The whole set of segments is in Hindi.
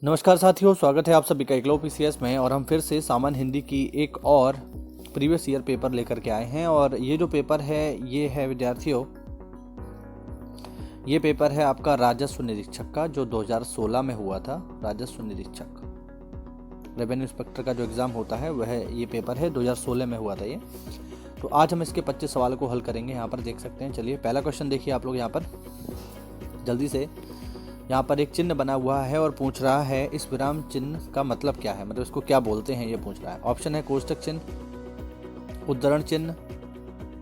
नमस्कार साथियों, स्वागत है आप सभी का एकलव्य पीसीएस में। और हम फिर से सामान्य हिंदी की एक और प्रीवियस ईयर पेपर लेकर के आए हैं। और ये जो पेपर है ये है विद्यार्थियों, ये पेपर है आपका राजस्व निरीक्षक का, जो 2016 में हुआ था। राजस्व निरीक्षक रेवेन्यू इंस्पेक्टर का जो एग्ज़ाम होता है वह ये पेपर है, 2016 में हुआ था ये। तो आज हम इसके 25 सवालों को हल करेंगे। यहाँ पर देख सकते हैं। चलिए पहला क्वेश्चन देखिए आप लोग यहाँ पर जल्दी से। यहाँ पर एक चिन्ह बना हुआ है और पूछ रहा है इस विराम चिन्ह का मतलब क्या है, मतलब इसको क्या बोलते हैं ये पूछ रहा है। ऑप्शन है कोष्टक चिन्ह, उद्धरण चिन्ह,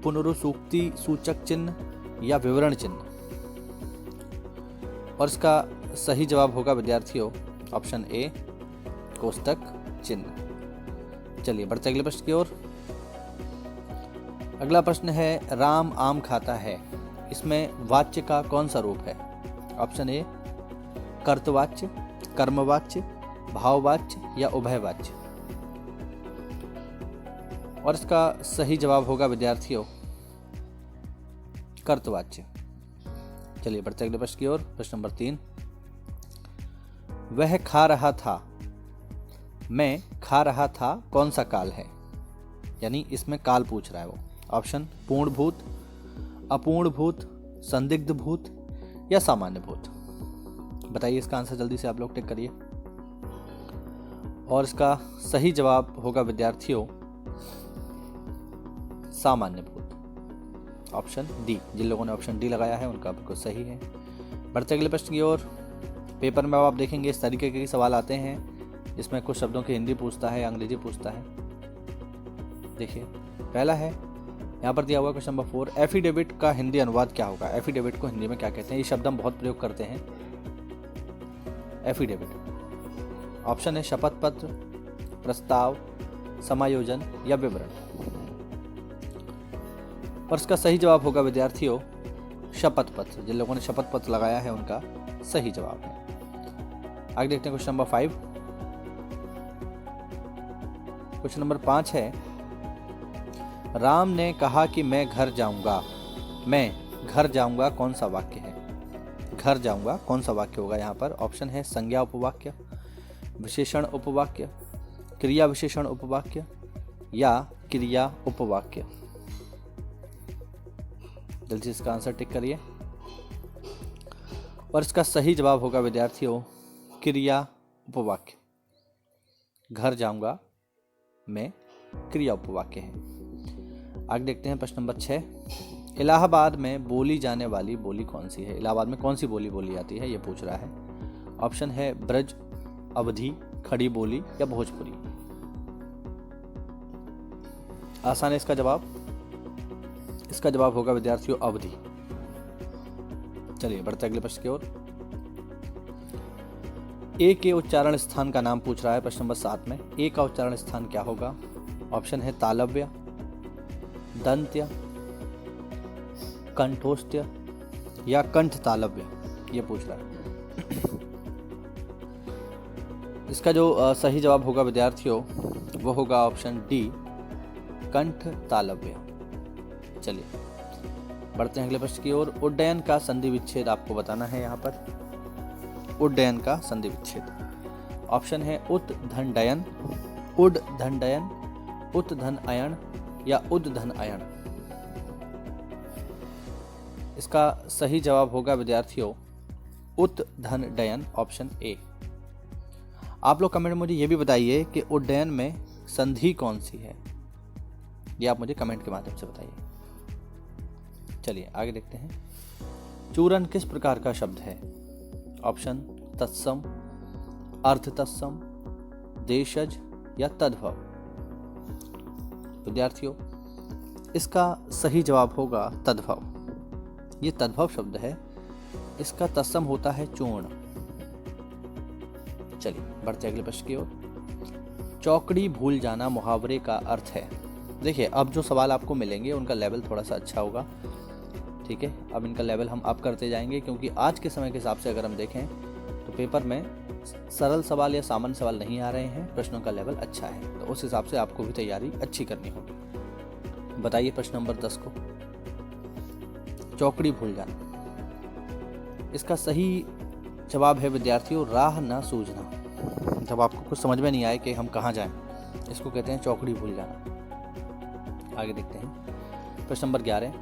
पुनरुक्ति सूचक चिन्ह या विवरण चिन्ह। और इसका सही जवाब होगा विद्यार्थियों ऑप्शन ए, कोष्टक चिन्ह। चलिए बढ़ते अगले प्रश्न की ओर। अगला प्रश्न है राम आम खाता है, इसमें वाच्य का कौन सा रूप है। ऑप्शन ए कर्तवाच्य, कर्मवाच्य, भाववाच्य या उभयवाच्य। और इसका सही जवाब होगा विद्यार्थियों कर्तवाच्य। चलिए बढ़ते अगले प्रश्न की ओर। प्रश्न नंबर 3, वह खा रहा था, मैं खा रहा था, कौन सा काल है। यानी इसमें काल पूछ रहा है वो। ऑप्शन पूर्ण भूत, अपूर्ण भूत, संदिग्ध भूत या सामान्य भूत। बताइए इसका आंसर जल्दी से आप लोग टिक करिए। और इसका सही जवाब होगा विद्यार्थियों सामान्य भूत, ऑप्शन डी। जिन लोगों ने ऑप्शन डी लगाया है उनका बिल्कुल सही है। बढ़ते अगले प्रश्न की ओर। पेपर में आप देखेंगे इस तरीके के सवाल आते हैं, इसमें कुछ शब्दों की हिंदी पूछता है, अंग्रेजी पूछता है। देखिए पहला है, यहाँ पर दिया हुआ क्वेश्चन नंबर 4, एफिडेविट का हिंदी अनुवाद क्या होगा। एफिडेविट को हिंदी में क्या कहते हैं। ये शब्द हम बहुत प्रयोग करते हैं, एफिडेविट। ऑप्शन है शपथ पत्र, प्रस्ताव, समायोजन या विवरण। और इसका सही जवाब होगा विद्यार्थियों शपथ पत्र। जिन लोगों ने शपथ पत्र लगाया है उनका सही जवाब है। आगे देखते हैं क्वेश्चन नंबर 5। क्वेश्चन नंबर 5 है, राम ने कहा कि मैं घर जाऊंगा, मैं घर जाऊंगा, कौन सा वाक्य है। घर जाऊंगा कौन सा वाक्य होगा यहाँ पर। ऑप्शन है संज्ञा उपवाक्य, विशेषण उपवाक्य, क्रिया विशेषण उपवाक्य या क्रिया उपवाक्य। जल्दी से इसका आंसर टिक करिए। और इसका सही जवाब होगा विद्यार्थियों क्रिया उपवाक्य। घर जाऊंगा में क्रिया उपवाक्य है। आगे देखते हैं प्रश्न नंबर 6, इलाहाबाद में बोली जाने वाली बोली कौन सी है। इलाहाबाद में कौन सी बोली बोली जाती है ये पूछ रहा है। ऑप्शन है ब्रज, अवधी, खड़ी बोली या भोजपुरी। आसान है इसका जवाब। इसका जवाब होगा विद्यार्थियों अवधी। चलिए बढ़ते अगले प्रश्न की ओर। ए के उच्चारण स्थान का नाम पूछ रहा है प्रश्न नंबर 7 में। ए का उच्चारण स्थान क्या होगा। ऑप्शन है तालव्य, दंत्य, कंठोष्ठ्य या कंठ तालव्य। ये पूछ रहा है। इसका जो सही जवाब होगा विद्यार्थियों वो होगा ऑप्शन डी, कंठ तालव्य। चलिए बढ़ते हैं अगले प्रश्न की ओर। उड्डयन का संधि विच्छेद आपको बताना है यहाँ पर। उड्डयन का संधि विच्छेद। ऑप्शन है उत धन डयन, उड धन डयन, उत धन अयन या उद धन अयन। इसका सही जवाब होगा विद्यार्थियों उत धन डयन, ऑप्शन ए। आप लोग कमेंट में मुझे ये भी बताइए कि उड्डयन में संधि कौन सी है, ये आप मुझे कमेंट के माध्यम से बताइए। चलिए आगे देखते हैं। चूरन किस प्रकार का शब्द है। ऑप्शन तत्सम, अर्थ तत्सम, देशज या तद्भव। विद्यार्थियों इसका सही जवाब होगा तद्भव। ये तद्भव शब्द है, इसका तत्सम होता है चूर्ण। चलिए बढ़ते अगले प्रश्न की ओर। चौकड़ी भूल जाना मुहावरे का अर्थ है। देखिए अब जो सवाल आपको मिलेंगे उनका लेवल थोड़ा सा अच्छा होगा, ठीक है। अब इनका लेवल हम अप करते जाएंगे, क्योंकि आज के समय के हिसाब से अगर हम देखें तो पेपर में सरल सवाल या सामान्य सवाल नहीं आ रहे हैं, प्रश्नों का लेवल अच्छा है। तो उस हिसाब से आपको भी तैयारी अच्छी करनी होगी। बताइए प्रश्न नंबर 10 को। चौकड़ी भूल जाना, इसका सही जवाब है विद्यार्थियों राह न सूझना। जब आपको कुछ समझ में नहीं आए कि हम कहाँ जाएं, इसको कहते हैं चौकड़ी भूल जाना। आगे देखते हैं प्रश्न नंबर 11,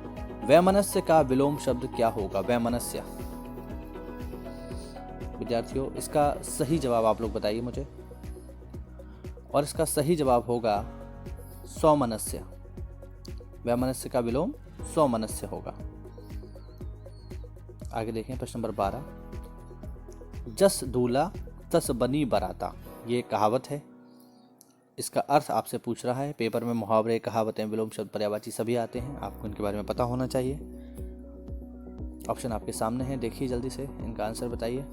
वैमनस्य का विलोम शब्द क्या होगा? वैमनस्य। विद्यार्थियों, इसका सही जवाब आप लोग बताइए मुझे, और इसका सही जवाब होगा सौमनस्य। वैमनस्य का विलोम सौमनस्य होगा। आगे देखें प्रश्न नंबर 12, जस दूल्हा तस बनी बराता, ये कहावत है। इसका अर्थ आपसे पूछ रहा है। पेपर में मुहावरे, कहावतें, विलोम शब्द, पर्यायवाची सभी आते हैं, आपको इनके बारे में पता होना चाहिए। ऑप्शन आपके सामने है, देखिए जल्दी से इनका आंसर बताइए।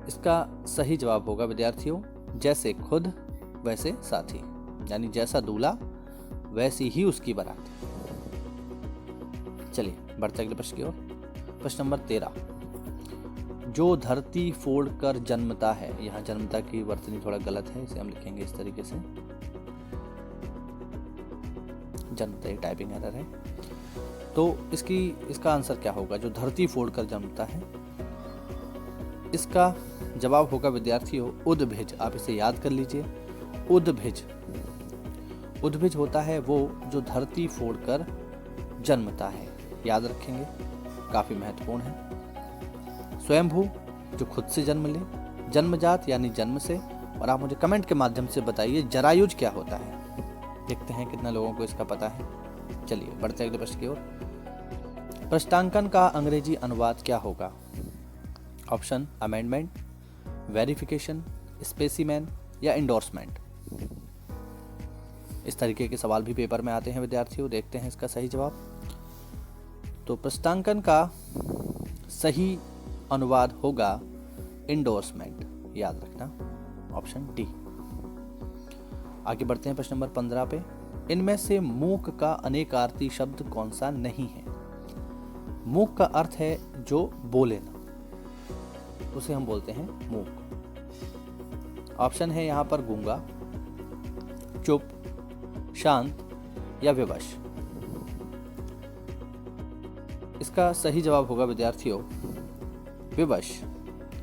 इसका सही जवाब होगा विद्यार्थियों, जैसे खुद वैसे साथी, यानी जैसा दूल्हा वैसी ही उसकी बारात। चलिए बढ़ते अगले प्रश्न की ओर। प्रश्न नंबर 13, जो धरती फोड़ कर जन्मता है, यहाँ जन्मता की वर्तनी थोड़ा गलत है, इसे हम लिखेंगे इस तरीके से, जन्मता ही टाइपिंग एरर है। तो इसका आंसर क्या होगा? जो धरती फोड़ कर जन्मता है, इसका जवाब होगा विद्यार्थियों उद्भिज। आप इसे याद कर लीजिए, उद्भिज। उद्भिज होता है वो जो धरती फोड़ कर जन्मता है, याद रखेंगे, काफी महत्वपूर्ण है। स्वयंभू, जो खुद से जन्म ले। जन्मजात यानी जन्म से। और आप मुझे कमेंट के माध्यम से बताइए जरायुज क्या होता है, देखते हैं कितना लोगों को इसका पता है। चलिए बढ़ते अगले प्रश्न की ओर। प्रश्नांकन का अंग्रेजी अनुवाद क्या होगा? ऑप्शन अमेंडमेंट, वेरिफिकेशन, स्पेसिमेन या इंडोर्समेंट। इस तरीके के सवाल भी पेपर में आते हैं विद्यार्थियों, देखते हैं इसका सही जवाब। तो प्रश्नांकन का सही अनुवाद होगा इंडोर्समेंट, याद रखना, ऑप्शन डी। आगे बढ़ते हैं प्रश्न नंबर 15 पे। इनमें से मूक का अनेकार्थी शब्द कौन सा नहीं है? मूक का अर्थ है जो बोले ना, उसे हम बोलते हैं मूक। ऑप्शन है यहाँ पर गूंगा, चुप, शांत या विवश। इसका सही जवाब होगा विद्यार्थियों विवश,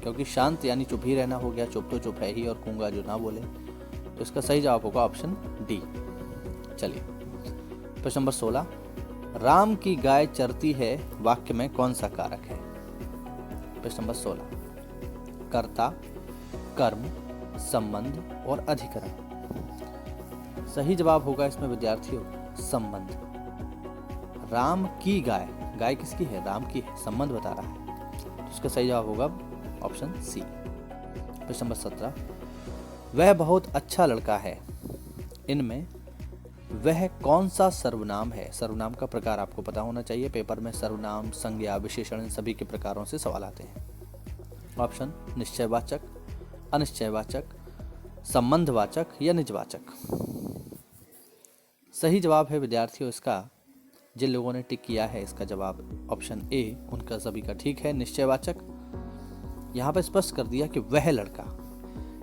क्योंकि शांत यानी चुप ही रहना हो गया, चुप तो चुप है ही, और गूंगा जो ना बोले। तो इसका सही जवाब होगा ऑप्शन डी। चलिए प्रश्न नंबर 16, राम की गाय चरती है वाक्य में कौन सा कारक है? प्रश्न नंबर 16, कर्ता, कर्म, संबंध और अधिकरण। सही जवाब होगा इसमें विद्यार्थियों संबंध। राम की गाय, गाय किसकी है? राम की है, संबंध बता रहा है, तो इसका सही जवाब होगा ऑप्शन सी। प्रश्न नंबर 17, वह बहुत अच्छा लड़का है, इनमें वह कौन सा सर्वनाम है? सर्वनाम का प्रकार आपको पता होना चाहिए, पेपर में सर्वनाम, संज्ञा, विशेषण, इन सभी के प्रकारों से सवाल आते हैं। ऑप्शन निश्चयवाचक, अनिश्चयवाचक, संबंधवाचक या निजवाचक। सही जवाब है विद्यार्थियों इसका, जिन लोगों ने टिक किया है इसका जवाब ऑप्शन ए, उनका सभी का ठीक है, निश्चयवाचक। यहाँ पर स्पष्ट कर दिया कि वह लड़का,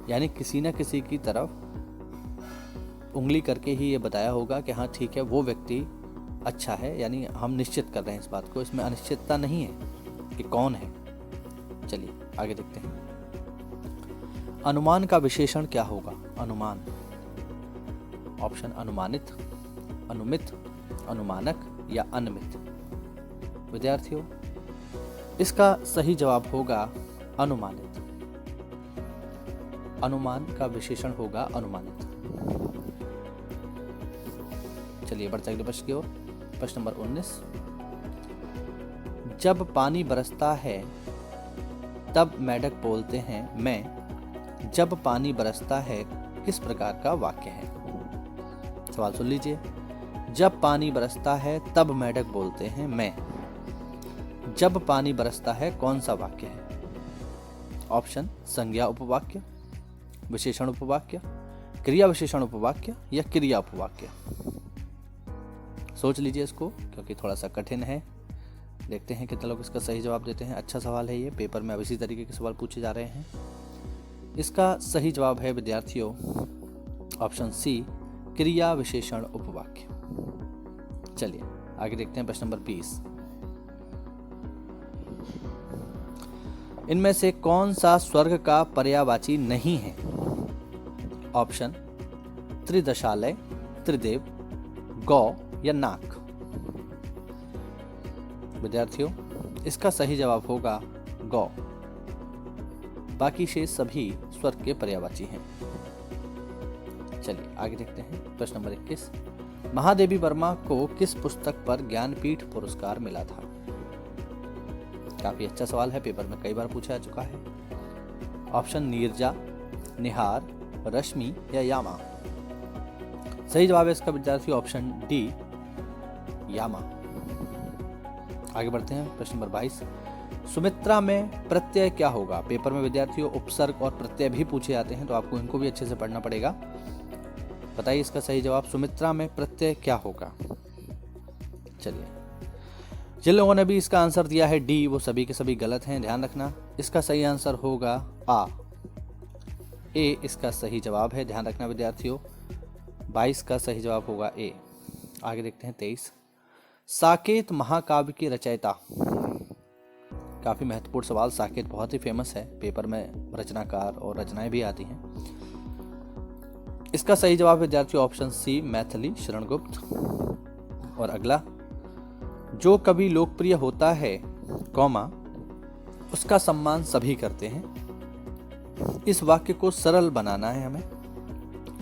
यानी किसी न किसी की तरफ उंगली करके ही ये बताया होगा कि हाँ ठीक है वो व्यक्ति अच्छा है, यानी हम निश्चित कर रहे हैं इस बात को, इसमें अनिश्चितता नहीं है कि कौन है। चलिए आगे देखते हैं। अनुमान का विशेषण क्या होगा? अनुमान। ऑप्शन अनुमानित, अनुमित, अनुमानक या अनमित। विद्यार्थियों इसका सही जवाब होगा अनुमानित। अनुमान का विशेषण होगा अनुमानित। चलिए बढ़ते अगले प्रश्न की ओर। प्रश्न नंबर 19, जब पानी बरसता है तब मेढक बोलते हैं मैं, जब पानी बरसता है किस प्रकार का वाक्य है? सवाल सुन लीजिए। जब पानी बरसता है तब मेढक बोलते हैं मैं, जब पानी बरसता है कौन सा वाक्य है? ऑप्शन संज्ञा उपवाक्य, विशेषण उपवाक्य, क्रिया विशेषण उपवाक्य या क्रिया उपवाक्य। सोच लीजिए इसको, क्योंकि थोड़ा सा कठिन है। देखते हैं कितने लोग इसका सही जवाब देते हैं। अच्छा सवाल है ये, पेपर में अब इसी तरीके के सवाल पूछे जा रहे हैं। इसका सही जवाब है विद्यार्थियों ऑप्शन सी, क्रिया विशेषण उपवाक्य। चलिए आगे देखते हैं प्रश्न नंबर 20। इनमें से कौन सा स्वर्ग का पर्यायवाची नहीं है? ऑप्शन त्रिदशालय, त्रिदेव, गौ या नाक। विद्यार्थियों, इसका सही जवाब होगा गौ। बाकी शेष सभी स्वर्ग के पर्यायवाची हैं। चलिए आगे देखते हैं। प्रश्न नंबर 21, महादेवी वर्मा को किस पुस्तक पर ज्ञानपीठ पुरस्कार मिला था? काफी अच्छा सवाल है, पेपर में कई बार पूछा जा चुका है। ऑप्शन नीरजा, निहार, रश्मि या यामा। सही जवाब है इसका विद्यार्थियों ऑप्शन डी, यामा। आगे बढ़ते हैं। प्रश्न नंबर 22, सुमित्रा में प्रत्यय क्या होगा? पेपर में विद्यार्थियों उपसर्ग और प्रत्यय भी पूछे जाते हैं, तो आपको इनको भी अच्छे से पढ़ना पड़ेगा। बताइए इसका सही जवाब, सुमित्रा में प्रत्यय क्या होगा? चलिए, जिन लोगों ने भी इसका आंसर दिया है डी, वो सभी के सभी गलत हैं, ध्यान रखना। इसका सही आंसर होगा आ, ए इसका सही जवाब है, ध्यान रखना विद्यार्थियों। 22 का सही जवाब होगा ए। आगे देखते हैं 23, साकेत महाकाव्य की रचयिता। काफी महत्वपूर्ण सवाल, साकेत बहुत ही फेमस है, पेपर में रचनाकार और रचनाएं भी आती हैं। इसका सही जवाब विद्यार्थियों ऑप्शन सी, मैथिली शरणगुप्त। और अगला, जो कवि लोकप्रिय होता है, कौमा, उसका सम्मान सभी करते हैं। इस वाक्य को सरल बनाना है हमें।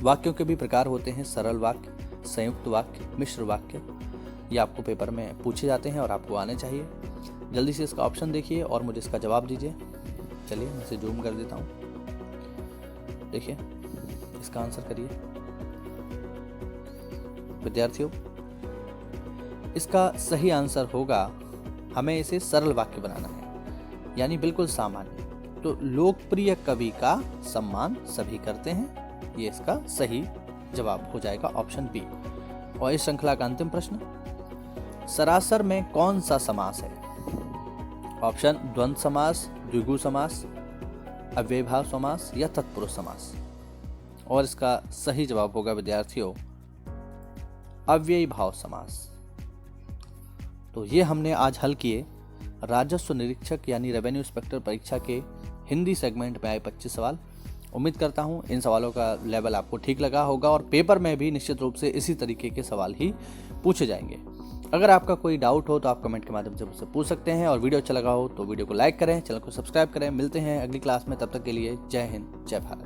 वाक्यों के भी प्रकार होते हैं, सरल वाक्य, संयुक्त वाक्य, मिश्र वाक्य। ये आपको पेपर में पूछे जाते हैं और आपको आने चाहिए। जल्दी से इसका ऑप्शन देखिए और मुझे इसका जवाब दीजिए। चलिए मैं इसे जूम कर देता हूँ। देखिए, इसका आंसर करिए विद्यार्थियों। इसका सही आंसर होगा, हमें इसे सरल वाक्य बनाना है, यानी बिल्कुल सामान्य। तो लोकप्रिय कवि का सम्मान सभी करते हैं, ये इसका सही जवाब हो जाएगा ऑप्शन बी। और इस श्रृंखला का अंतिम प्रश्न, सरासर में कौन सा समास है? ऑप्शन द्वंद्व समास, द्विगु समास, अव्ययभाव समास या तत्पुरुष समास। और इसका सही जवाब होगा विद्यार्थियों अव्ययभाव समास। तो ये हमने आज हल किए राजस्व निरीक्षक यानी रेवेन्यू इंस्पेक्टर परीक्षा के हिंदी सेगमेंट में आए 25 सवाल। उम्मीद करता हूँ इन सवालों का लेवल आपको ठीक लगा होगा और पेपर में भी निश्चित रूप से इसी तरीके के सवाल ही पूछे जाएंगे। अगर आपका कोई डाउट हो तो आप कमेंट के माध्यम से मुझसे पूछ सकते हैं, और वीडियो अच्छा लगा हो तो वीडियो को लाइक करें, चैनल को सब्सक्राइब करें। मिलते हैं अगली क्लास में, तब तक के लिए जय हिंद, जय भारत।